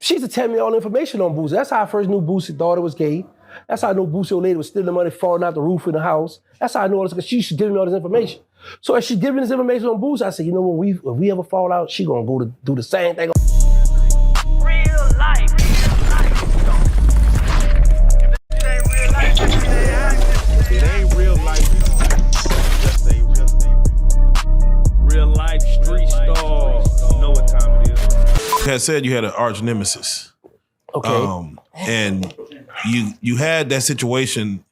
she used to tell me all the information on Boosie. That's how I first knew Boosie's daughter was gay. That's how I knew Boosie old lady was stealing money, falling out the roof in the house. That's how I knew all this, because she used to give me all this information. So as she giving me this information on Boosie, I said, you know, when if we ever fall out, she gonna go to do the same thing. Real life. It ain't real life. Just a real life street stars. You know what time it is. You had said you had an arch nemesis. Okay. And you had that situation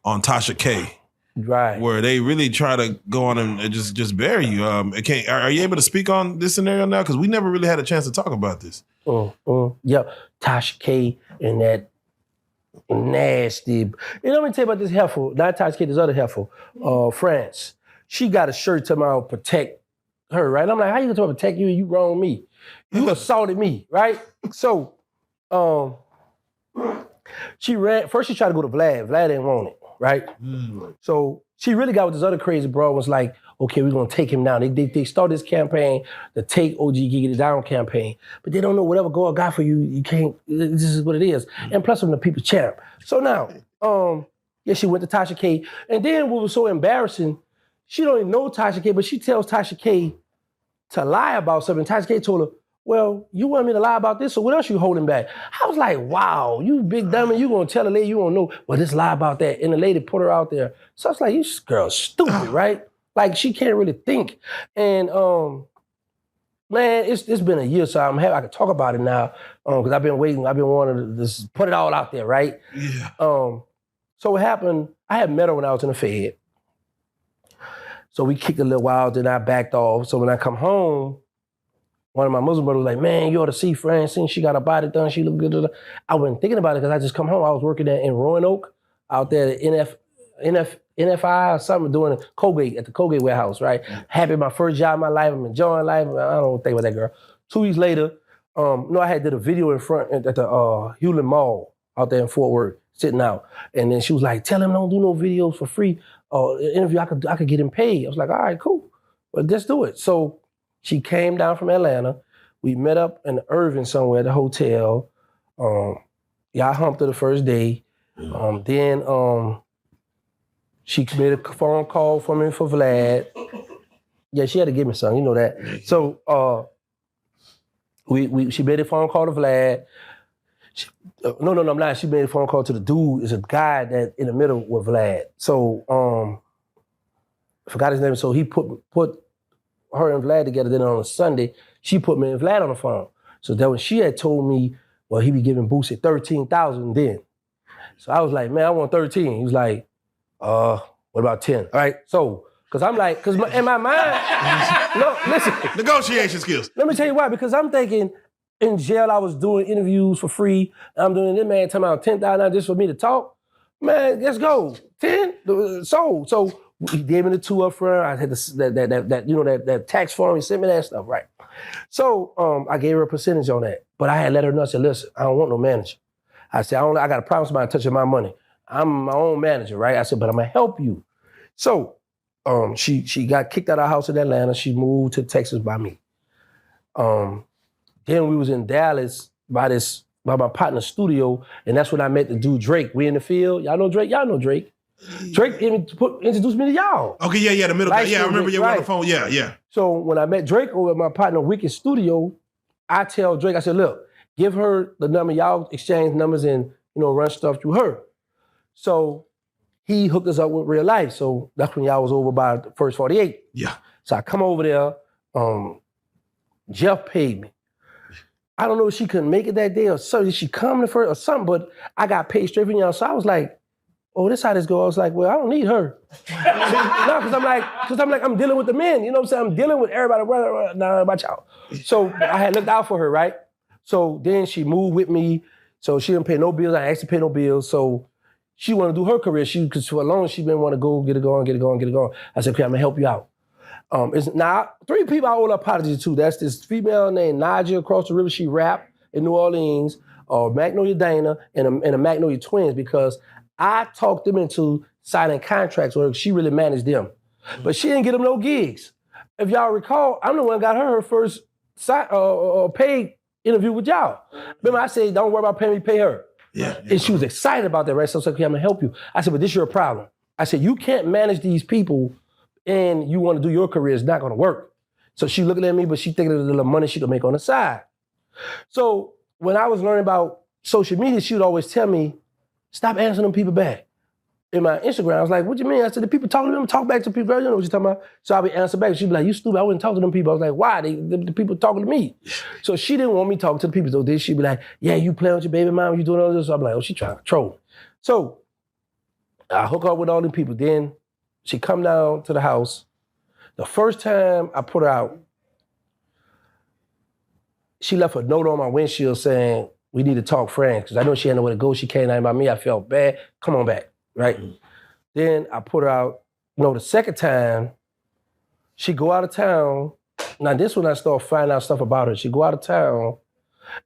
on Tasha K. Right. Where they really try to go on and just bury you. Are you able to speak on this scenario now? Because we never really had a chance to talk about this. Yeah, Tasha K and that nasty. You know, let me tell you about this heifer. Not Tasha K, this other heifer, France. She got a shirt to my protect her, right? I'm like, how you gonna talk about protect you and you wronged me? You assaulted me, right? So, she ran. First, she tried to go to Vlad. Vlad didn't want it, right? So she really got with this other crazy bro. Was like, okay, we're gonna take him down. They started this campaign, the Take OG Giggity Down campaign, but they don't know whatever God got for you. You can't. This is what it is. And plus, I'm the people's champ. So now, yeah, she went to Tasha K, and then what was so embarrassing, she don't even know Tasha K, but she tells Tasha K to lie about something. Tasha K told her, well, you want me to lie about this, so what else you holding back? I was like, wow, you big dummy, you gonna tell a lady you don't know, well, just lie about that. And the lady put her out there. So I was like, this girl's stupid, right? Like, she can't really think. And man, it's been a year, so I'm happy I can talk about it now, because I've been waiting, I've been wanting to just put it all out there, right? Yeah. So what happened, I had met her when I was in the Fed. So we kicked a little while, then I backed off. So when I come home, one of my Muslim brothers was like, man, you ought to see Francine. She got her body done. She look good. I wasn't thinking about it because I just come home. I was working in Roanoke, out there at NFI or something, doing Colgate, at the Colgate warehouse, right? Happy, my first job in my life. I'm enjoying life. I don't think about that girl. 2 weeks later, I had did a video in front at the Hewlett Mall out there in Fort Worth, sitting out. And then she was like, tell him don't do no videos for free. Interview, I could get him paid. I was like, all right, cool. Well, let's do it. So she came down from Atlanta. We met up in Irving somewhere at the hotel. I humped her the first day. Then she made a phone call for me for Vlad. Yeah, she had to give me something, you know that. So she made a phone call to Vlad. No, I'm not. She made a phone call to the dude. It's a guy that in the middle with Vlad. So I forgot his name. So he put her and Vlad together. Then on a Sunday, she put me and Vlad on the phone. So that when she had told me, well, he be giving Boosie $13,000 then. So I was like, man, I want 13. He was like, what about 10? All right. So, because I'm like, because in my mind, no, listen. Negotiation skills. Let me tell you why. Because I'm thinking, in jail, I was doing interviews for free. I'm doing this, man, talking about $10,000 just for me to talk. Man, let's go. 10? So he gave me the 2 up front. I had that tax form. He sent me that stuff, right? So I gave her a percentage on that. But I had let her know, I said, listen, I don't want no manager. I said, I got a problem with somebody touching my money. I'm my own manager, right? I said, but I'm gonna help you. So she got kicked out of our house in Atlanta. She moved to Texas by me. Then we was in Dallas by my partner's studio, and that's when I met the dude Drake. We in the field. Y'all know Drake? Y'all know Drake. Drake introduced me to y'all. Okay, yeah, the middle guy. Yeah, I remember you right. on the phone. Yeah. So when I met Drake over at my partner Wicked studio, I tell Drake, I said, look, give her the number, y'all exchange numbers and run stuff through her. So he hooked us up with Reallyfe. So that's when y'all was over by the First 48. Yeah. So I come over there, Jeff paid me. I don't know if she couldn't make it that day or something. Did she come to first or something? But I got paid straight from y'all. So I was like, oh, this how this goes. I was like, well, I don't need her. No, because I'm dealing with the men. You know what I'm saying? I'm dealing with everybody. Nah, watch out. So I had looked out for her, right? So then she moved with me. So she didn't pay no bills. I asked her to pay no bills. So she wanted to do her career. Because for a long she been want to go get it going. I said, okay, I'm gonna help you out. Now 3 people I owe an apology to. That's this female named Naja across the river. She rapped in New Orleans, Magnolia Dana, and a Magnolia Twins, because I talked them into signing contracts with her. She really managed them. But she didn't get them no gigs. If y'all recall, I'm the one that got her first paid interview with y'all. Remember, I said, don't worry about paying me, pay her. Yeah. And she was excited about that, right? So I said, okay, I'm gonna help you. I said, but this is your problem. I said, you can't manage these people and you wanna do your career, it's not gonna work. So she looking at me, but she thinking of the little money she could make on the side. So when I was learning about social media, she would always tell me, stop answering them people back. In my Instagram, I was like, what you mean? I said, the people talking to them, talk back to people, you know what you're talking about? So I'll be answering back. She'd be like, you stupid, I wouldn't talk to them people. I was like, why? The people talking to me. So she didn't want me talking to the people. So then she'd be like, yeah, you playing with your baby mama, you doing all this. So I'm like, oh, she trying to troll. So I hook up with all them people. Then she come down to the house. The first time I put her out, she left a note on my windshield saying, we need to talk friends, because I know she had nowhere to go. She came down by me, I felt bad. Come on back, right? Then I put her out. The second time, she go out of town. Now this when I start finding out stuff about her. She go out of town,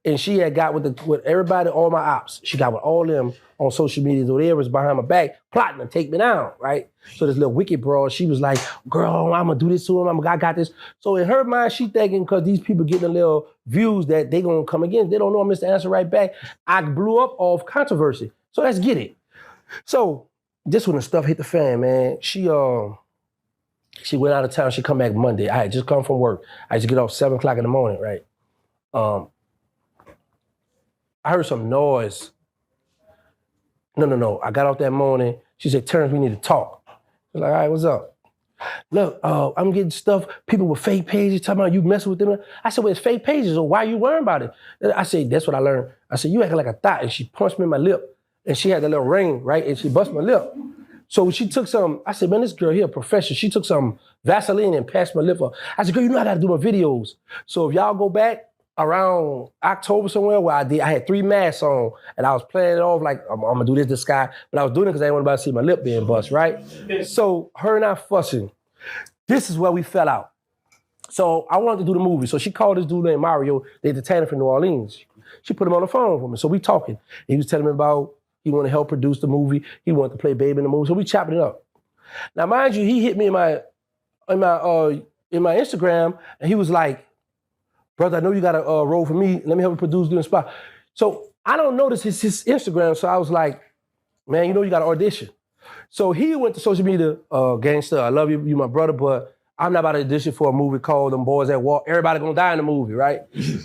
and she had got with everybody, all my ops. She got with all them on social media. So they was behind my back, plotting to take me down, right? So this little wicked broad, she was like, girl, I'm gonna do this to him, I got this. So in her mind, she thinking because these people getting a little views that they gonna come again. They don't know I'm Mr. Answer right back. I blew up off controversy. So let's get it. So this when the stuff hit the fan, man. She went out of town, she come back Monday. I had just come from work. I used to get off 7 o'clock in the morning, right? I heard some noise. No. I got off that morning. She said, Terrance, we need to talk. I was like, all right, what's up? Look, I'm getting stuff, people with fake pages talking about you messing with them. I said, well, it's fake pages, so why you worrying about it? I said, that's what I learned. I said, you acting like a thot. And she punched me in my lip. And she had that little ring, right? And she busted my lip. So she took some, I said, man, this girl here a professional. She took some Vaseline and passed my lip up. I said, girl, you know I gotta do my videos. So if y'all go back around October somewhere where I had 3 masks on and I was playing it off like, I'm gonna do this guy. But I was doing it because I didn't want anybody to see my lip being bust, right? So her and I fussing. This is where we fell out. So I wanted to do the movie. So she called this dude named Mario, the entertainer from New Orleans. She put him on the phone for me. So we talking. He was telling me about he wanted to help produce the movie. He wanted to play baby in the movie. So we chopping it up. Now, mind you, he hit me in my Instagram, and he was like, brother, I know you got a role for me. Let me help you produce, get a spot. So I don't notice his Instagram. So I was like, man, you know you got to audition. So he went to social media, gangster, I love you, you my brother, but I'm not about to audition for a movie called Them Boys That Walk. Everybody gonna die in the movie, right?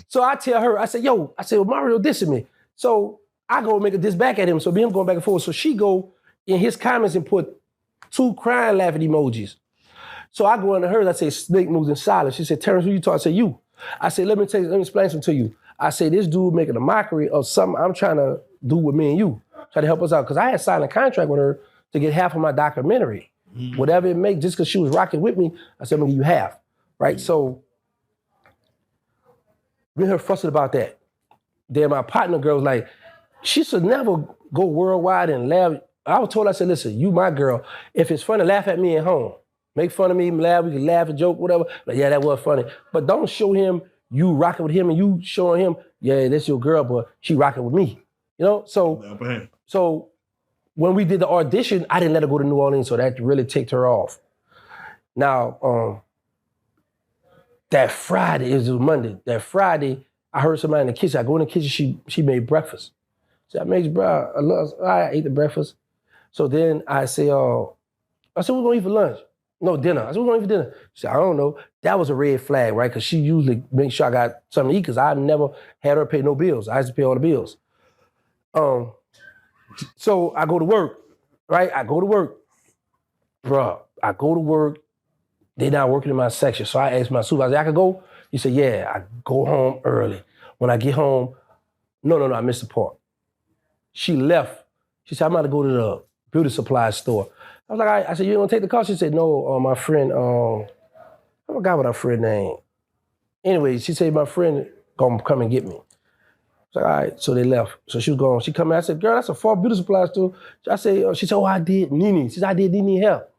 So I tell her, I said, well, Mario dissing me. So I go make a diss back at him. So me and him going back and forth. So she go in his comments and put 2 crying laughing emojis. So I go into her, I say, snake moves in silence. She said, Terrance, who you talking? I said, you. I said, let me explain something to you. I say, this dude making a mockery of something I'm trying to do with me and you. Try to help us out. Because I had signed a contract with her to get half of my documentary. Whatever it makes, just because she was rocking with me, I said, I'm gonna give you half, right? So, me and her fussing about that. Then my partner girl was like, she should never go worldwide and laugh. I was told, I said, listen, you my girl. If it's funny, laugh at me at home. Make fun of me, laugh, we can laugh and joke, whatever. Like, yeah, that was funny. But don't show him you rocking with him and you showing him, yeah, that's your girl, but she rocking with me. You know, so when we did the audition, I didn't let her go to New Orleans, so that really ticked her off. Now, that Friday, it was Monday, that Friday, I heard somebody in the kitchen. I go in the kitchen, she made breakfast. So I made I ate the breakfast. So then I say, we're gonna eat for lunch. No, dinner. I said, we're gonna eat for dinner. She said, I don't know. That was a red flag, right? Because she usually makes sure I got something to eat, because I never had her pay no bills. I used to pay all the bills. So I go to work, right? I go to work. Bruh, I go to work. They not working in my section. So I asked my supervisor, I could go? He said, yeah, I go home early. When I get home, no, I missed the part. She left. She said, I'm about to go to the beauty supply store. I was like, all right. I said, you ain't gonna take the call? She said, no, my friend, I forgot what her friend name. Anyway, she said, my friend gonna come and get me. I was like, all right, so they left. So she was gone. She come in, I said, girl, that's a fall beauty supply store. I said, she said, oh, I did Nene. She said, I did Nene help.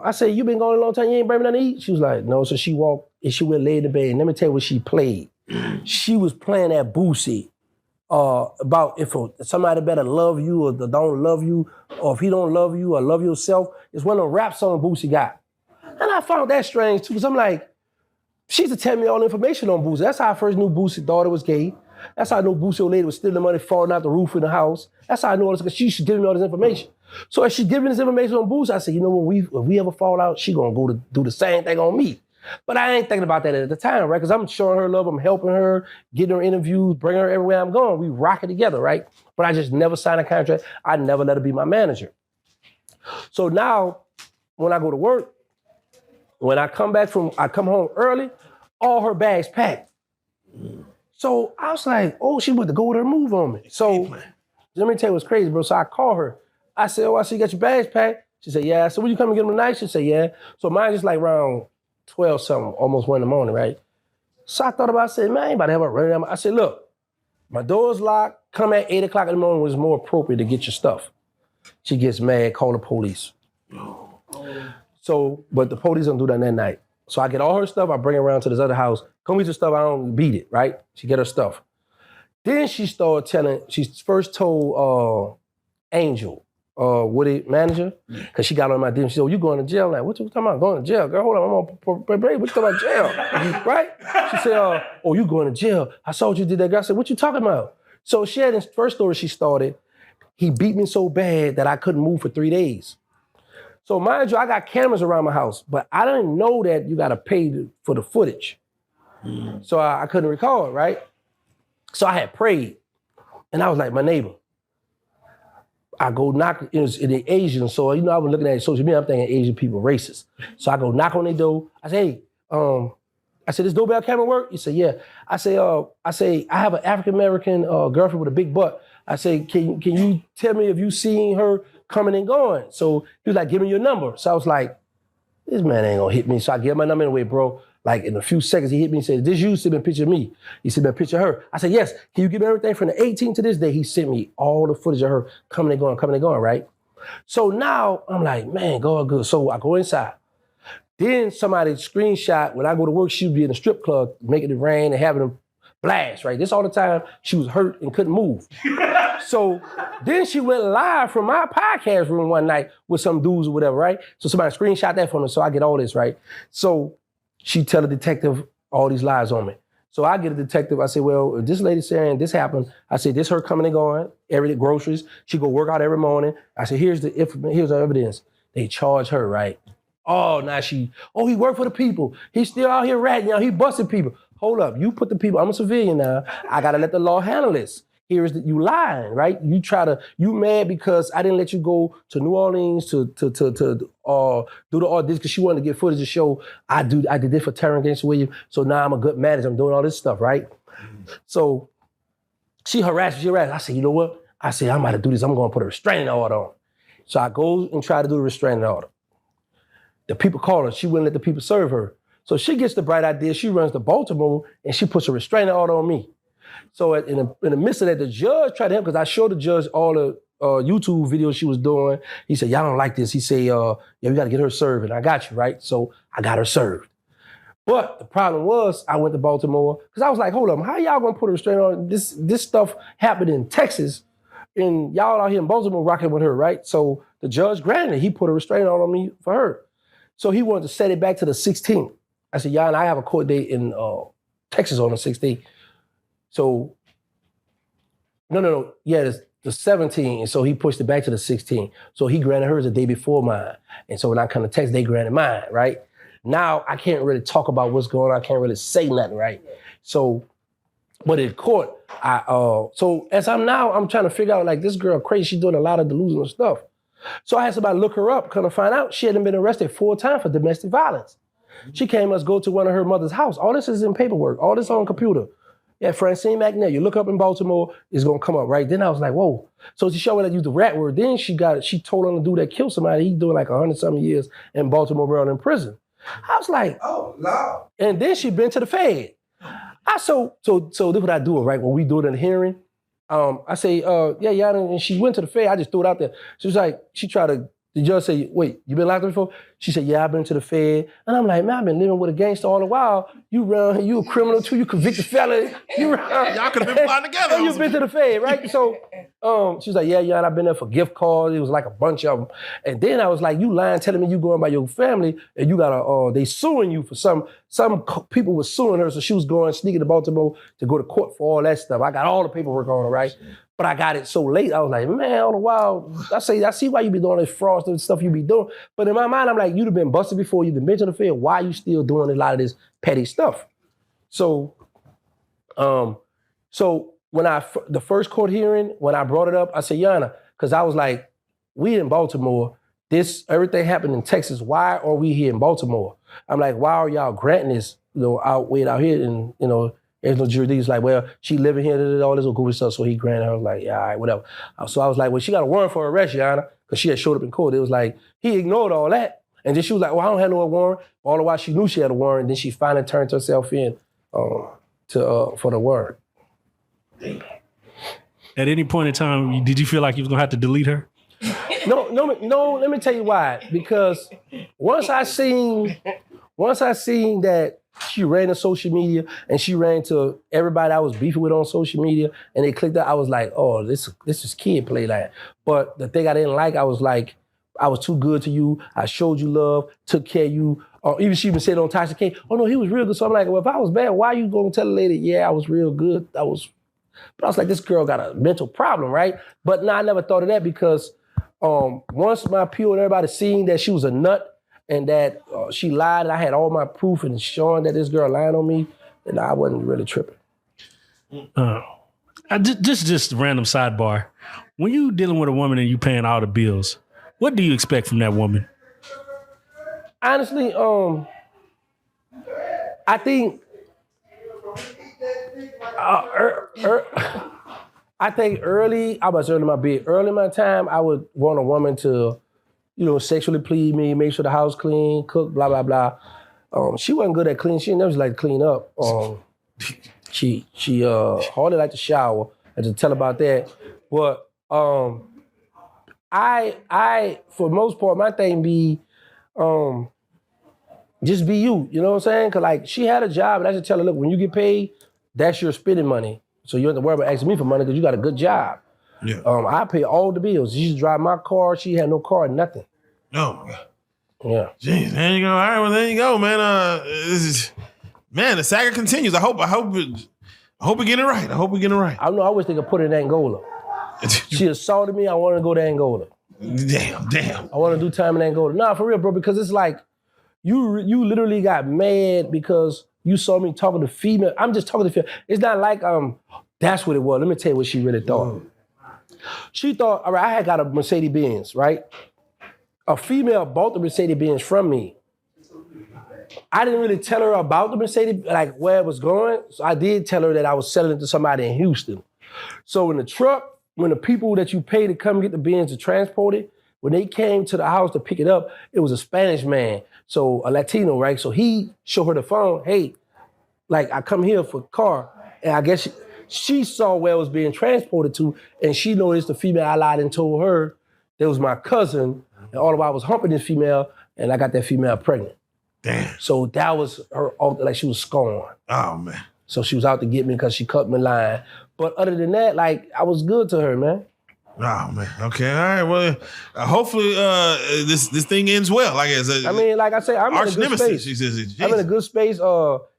I said, you been gone a long time, you ain't bring me nothing to eat? She was like, no. So she walked and she went lay in the bed. And let me tell you what she played. She was playing that Boosie about if somebody better love you or don't love you, or if he don't love you or love yourself. It's one of the rap songs Boosie got. And I found that strange too, because I'm like, she used to tell me all the information on Boosie. That's how I first knew Boosie's daughter was gay. That's how I knew Boosie old lady was stealing money, falling out the roof in the house. That's how I knew all this, because she used to give me all this information. So as she giving me this information on Boosie, I said, you know, if we ever fall out, she gonna go to do the same thing on me. But I ain't thinking about that at the time, right? Because I'm showing her love, I'm helping her, getting her interviews, bringing her everywhere I'm going. We rock it together, right? But I just never signed a contract. I never let her be my manager. So now, when I go to work, when I come home early, all her bags packed. So I was like, oh, she went to go with her move on me. So let me tell you what's crazy, bro. So I call her. I said, oh, I see you got your bags packed. She said, yeah. So when you come and get them tonight? She said, yeah. So mine just like around 12 something, almost 1 in the morning, right? So I thought about it, I said, man, I ain't about to have her running. I said, look, my door's locked. Come at 8 o'clock in the morning was more appropriate to get your stuff. She gets mad, call the police. So, but the police don't do that that night. So I get all her stuff, I bring her around to this other house. Come get your stuff, I don't beat it, right? She get her stuff. Then she first told Angel, Woody manager, because she got on my DM. She said, oh, you going to jail now? What you talking about? Going to jail? Girl, hold on, I'm on probation. What you talking about jail? Right? She said, oh, you going to jail. I saw what you did that. Girl, I said, what you talking about? So she had this first story she started. He beat me so bad that I couldn't move for 3 days. So mind you, I got cameras around my house, but I didn't know that you got to pay for the footage. So I couldn't record, right? So I had prayed, and I was like, my neighbor. I go knock, it was in the Asian, so you know, I was looking at social media, I'm thinking Asian people racist. So I go knock on their door. I say, hey, I said, this doorbell camera work? He said, yeah. I say, I have an African-American girlfriend with a big butt. I say, can you tell me if you seen her coming and going? So he was like, give me your number. So I was like, this man ain't gonna hit me. So I gave my number anyway, bro. Like in a few seconds, he hit me and said, this you sent me a picture of me. He sent me a picture of her. I said, yes. Can you give me everything from the 18th to this day? He sent me all the footage of her coming and going, right? So now I'm like, man, God good. So I go inside. Then somebody screenshot, when I go to work, she would be in a strip club, making it rain and having them blast, right? This all the time, she was hurt and couldn't move. So then she went live from my podcast room one night with some dudes or whatever, right? So somebody screenshot that for me, so I get all this, right? So she tell the detective all these lies on me. So I get a detective, I say, well, if this lady saying this happened, I say, this her coming and going, every groceries, she go work out every morning. I say, here's the evidence. They charge her, right? Oh, now he worked for the people. He's still out here ratting out, he busting people. Hold up, you put the people, I'm a civilian now, I gotta let the law handle this. Here's you lying, right? You mad because I didn't let you go to New Orleans to do the audition because she wanted to get footage to show I did this for Terrance Gangsta Williams, so now I'm a good manager, I'm doing all this stuff, right? So she harassed. I said, you know what? I said, I'm about to do this, I'm gonna put a restraining order on. So I go and try to do the restraining order. The people call her, she wouldn't let the people serve her. So she gets the bright idea, she runs to Baltimore and she puts a restraining order on me. So in the midst of that, the judge tried to help because I showed the judge all the YouTube videos she was doing. He said, y'all don't like this. He said, yeah, we got to get her served. And I got you, right? So I got her served. But the problem was, I went to Baltimore because I was like, hold up, how y'all going to put a restraining order? This stuff happened in Texas and y'all out here in Baltimore rocking with her, right? So the judge granted it. He put a restraining order on me for her. So he wanted to set it back to the 16th. I said, y'all, and I have a court date in Texas on the 16th. So, no. Yeah, the 17th. And so he pushed it back to the 16th. So he granted hers the day before mine. And so when I come to Texas, they granted mine, right? Now I can't really talk about what's going on. I can't really say nothing, right? So, but in court, so as I'm trying to figure out, like, this girl crazy, she's doing a lot of delusional stuff. So I had somebody look her up, kind of find out she hadn't been arrested 4 times for domestic violence. She came us go to one of her mother's house. All this is in paperwork, all this on computer. Yeah, Francine McNair, you look up in Baltimore, it's gonna come up, right? Then I was like, whoa. So she showed me that use the rat word. Then she told on the dude that killed somebody, he's doing like 100-something years in Baltimore, Maryland in prison. I was like, oh, no. And then she been to the Fed. So this what I do, right? When we do it in the hearing, I say, yeah, and she went to the Fed, I just threw it out there. She was like, she tried to The judge said, wait, you been locked up before? She said, yeah, I've been to the Fed. And I'm like, man, I've been living with a gangster all the while. You a criminal too, you convicted felon. Y'all could have been flying together. And you've been to the Fed, right? So she was like, yeah, I've been there for gift cards. It was like a bunch of them. And then I was like, you lying, telling me you going by your family and you got they suing you for some people were suing her. So she was going, sneaking to Baltimore to go to court for all that stuff. I got all the paperwork on her, right? But I got it so late, I was like, man, all the while, I see why you be doing this fraudulent stuff you be doing. But in my mind, I'm like, you'd have been busted before, you've been to the Fed, why you still doing a lot of this petty stuff? So when the first court hearing, when I brought it up, I said, Yana, because I was like, we in Baltimore, everything happened in Texas, why are we here in Baltimore? I'm like, why are y'all granting this, out here and, there's no jury. He's like, well, she living here, all this goofy stuff, so he granted her. I was like, yeah, all right, whatever. So I was like, well, she got a warrant for arrest, Your Honor, because she had showed up in court. It was like, he ignored all that. And then she was like, well, I don't have no warrant. All the while she knew she had a warrant, and then she finally turned herself in for the warrant. At any point in time, did you feel like you was gonna have to delete her? No, let me tell you why. Because once I seen that she ran to social media and she ran to everybody I was beefing with on social media and they clicked that, I was like, oh, this is kid play like. But the thing I didn't like, I was like, I was too good to you. I showed you love, took care of you. Or even she even said on Tasha K, oh no, he was real good. So I'm like, well, if I was bad, why are you gonna tell the lady, yeah, I was real good? But I was like, this girl got a mental problem, right? But I never thought of that because once my peer and everybody seen that she was a nut, and that she lied, and I had all my proof and showing that this girl lied on me, and I wasn't really tripping. Just random sidebar. When you dealing with a woman and you paying all the bills, what do you expect from that woman? Honestly, I think early in my time, I would want a woman to sexually please me, make sure the house clean, cook, blah, blah, blah. She wasn't good at cleaning. She never liked to clean up. She hardly liked to shower. I had to tell her about that. But I for the most part, my thing be just be you. You know what I'm saying? Because like she had a job, and I should tell her, look, when you get paid, that's your spending money. So you don't have to worry about asking me for money because you got a good job. Yeah. I pay all the bills. She used to drive my car. She had no car, nothing. No. Yeah. Jeez, there you go. All right, well, there you go, man. The saga continues. I hope we're getting it right. I don't know. I wish they could put it in Angola. She assaulted me. I want to go to Angola. Damn. I want to do time in Angola. Nah, for real, bro, because it's like you literally got mad because you saw me talking to female. I'm just talking to female. It's not like that's what it was. Let me tell you what she really thought. She thought, all right, I had got a Mercedes Benz, right? A female bought the Mercedes Benz from me. I didn't really tell her about the Mercedes, like where it was going. So I did tell her that I was selling it to somebody in Houston. So in the truck, when the people that you pay to come get the Benz to transport it, when they came to the house to pick it up, it was a Spanish man, so a Latino, right? So he showed her the phone, hey, like I come here for a car, and I guess she saw where it was being transported to, and she noticed the female I lied and told her that was my cousin, and all the while I was humping this female, and I got that female pregnant. Damn. So that was her, like she was scorned. Oh, man. So she was out to get me because she cut me lying. But other than that, like, I was good to her, man. Oh, man. Okay, all right. Well, hopefully this thing ends well. Like I said, like I said, I'm in a good space. She says, I'm in a good space.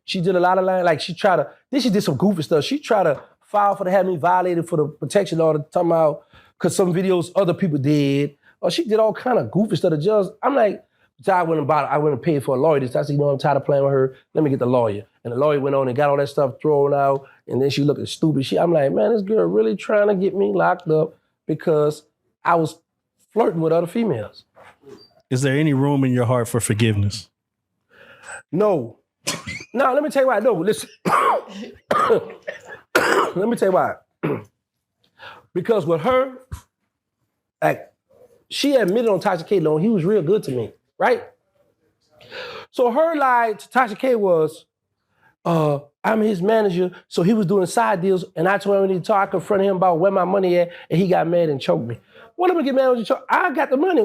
She did a lot of lying. Like, she did some goofy stuff. She tried to file for to have me violated for the protection order, talking about, because some videos other people did. Or she did all kind of goofy stuff. The judge, I'm like, so I went and paid for a lawyer. I said, I'm tired of playing with her. Let me get the lawyer. And the lawyer went on and got all that stuff thrown out. And then she looked stupid. I'm like, man, this girl really trying to get me locked up because I was flirting with other females. Is there any room in your heart for forgiveness? No. No, let me tell you why. No, listen. Let me tell you why. Because with her, like, she admitted on Tasha K, he was real good to me, right? So her lie to Tasha K was, I'm his manager, so he was doing side deals, and I told him I need to talk. I confronted him about where my money at, and he got mad and choked me. What am I get mad with you? I got the money.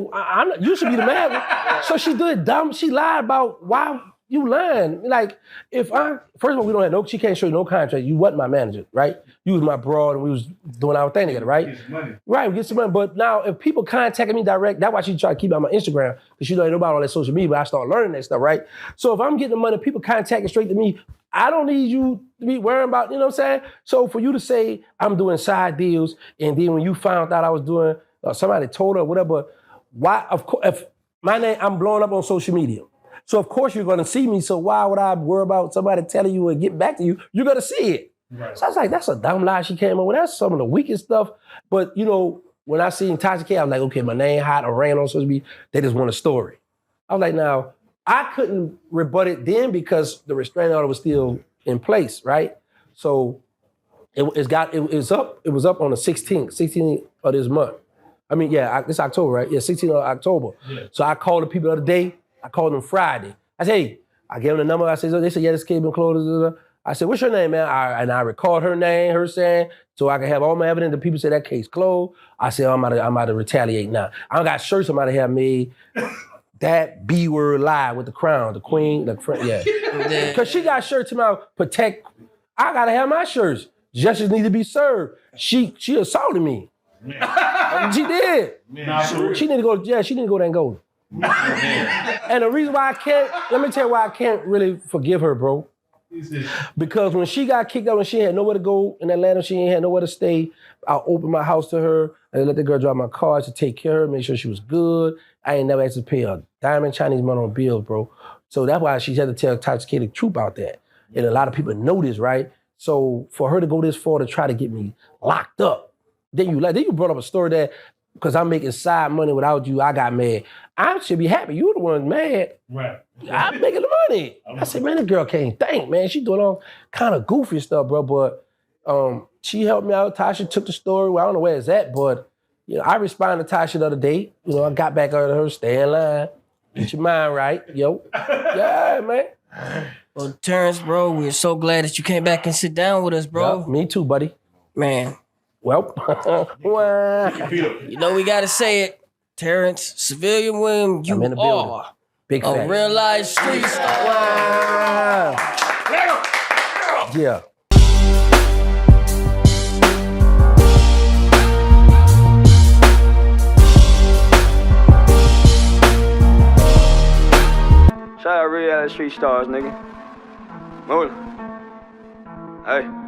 You should be the man. So she did dumb. She lied about why you lying. Like, first of all, we don't have she can't show you no contract. You wasn't my manager, right? You was my broad and we was doing our thing together, right? Get some money. Right, we get some money. But now if people contacting me direct, that's why she try to keep it on my Instagram, because she don't know about all that social media, but I start learning that stuff, right? So if I'm getting the money, people contacting straight to me, I don't need you to be worrying about, you know what I'm saying? So for you to say I'm doing side deals, and then when you found out I was doing, somebody told her, whatever, why, of course, if my name, I'm blowing up on social media. So of course you're gonna see me, so why would I worry about somebody telling you and getting back to you? You're gonna see it. Right. So I was like, that's a dumb lie she came up with. That's some of the weakest stuff. But you know, when I seen Tasha K, I was like, okay, my name hot or ran on social media, they just want a story. I was like, now, I couldn't rebut it then because the restraining order was still in place, right? So it was up on the 16th of this month. I mean, yeah, this October, right? Yeah, 16th of October. Yeah. So I called the people the other day. I called them Friday. I said, hey, I gave them the number. I said, so they said, yeah, this kid been closed. I said, what's your name, man? And I record her name, her saying, so I can have all my evidence. The people say that case closed. I said, I'm about to retaliate now. I got shirts I'm about to have made. That B-word lie with the crown, the queen, yeah. Because she got shirts about protect. I got to have my shirts. Justice need to be served. She assaulted me. She did. She need to go, yeah, she need to go there and go. And the reason why let me tell you why I can't really forgive her, bro. Because when she got kicked out and she had nowhere to go in Atlanta, she ain't had nowhere to stay, I opened my house to her and let the girl drive my car to take care of her, make sure she was good. I ain't never had to pay a dime in Chinese money on bills, bro. So that's why she had to tell Tasha K the truth about that. And a lot of people know this, right? So for her to go this far to try to get me locked up, then you brought up a story that because I'm making side money without you, I got mad. I should be happy. You the one mad. Right. I'm making the money. I said, man, this girl can't think, man. She doing all kind of goofy stuff, bro. But she helped me out. Tasha took the story. Well, I don't know where it's at, but you know, I responded to Tasha the other day. You know, I got back out of her, stay in line, get your mind right, yo. Yeah, man. Well, Terrance, bro, we're so glad that you came back and sit down with us, bro. Yep, me too, buddy. Man. Well, you know we gotta say it. Terrance Civilian Williams, you are big fan. A real life street star. Wow. Yeah. Shout out Reallyfe street stars, nigga. Move. Hey.